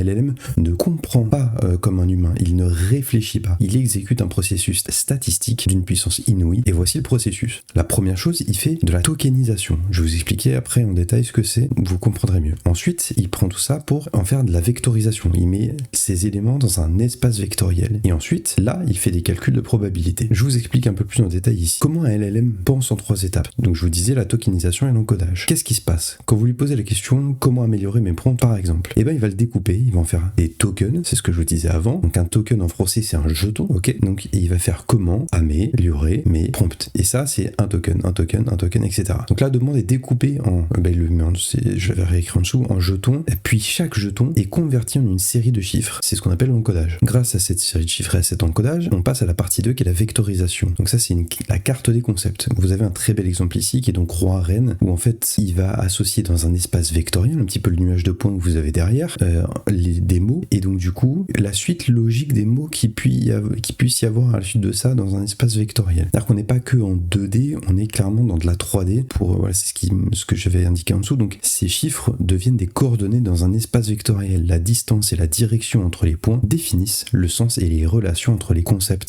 LLM ne comprend pas comme un humain, il ne réfléchit pas, il exécute un processus statistique d'une puissance inouïe, et voici le processus. La première chose, il fait de la tokenisation. Je vais vous expliquer après en détail ce que c'est, vous comprendrez mieux. Ensuite, il prend tout ça pour en faire de la vectorisation. Il met ces éléments dans un espace vectoriel. Et ensuite, là, il fait des calculs de probabilité. Je vous explique un peu plus en détail ici. Comment un LLM pense en 3 étapes. Donc je vous disais la tokenisation et l'encodage. Qu'est-ce qui se passe quand vous lui posez la question comment améliorer mes prompts par exemple? Eh ben il va le découper, il va en faire des tokens, c'est ce que je vous disais avant. Donc un token en français c'est un jeton, ok? Donc il va faire comment améliorer mes prompts. Et ça c'est un token, etc. Donc la demande est découpée en, je vais réécrire en dessous, en jetons. Et puis chaque jeton est converti en une série de chiffres. C'est ce qu'on appelle l'encodage. Grâce à cette série de chiffres et à cet encodage, on passe à la partie 2 qui est la vectorisation. Donc ça c'est la carte des concepts. Vous avez un très bel exemple ici qui est donc roi-reine, où en fait il va associer dans un espace vectoriel, un petit peu le nuage de points que vous avez derrière, des mots, et donc du coup la suite logique des mots qui puisse y avoir à la suite de ça dans un espace vectoriel. C'est-à-dire qu'on n'est pas que en 2D, on est clairement dans de la 3D, voilà, c'est ce que j'avais indiqué en dessous. Donc ces chiffres deviennent des coordonnées dans un espace vectoriel. La distance et la direction entre les points définissent le sens et les relations entre les concepts.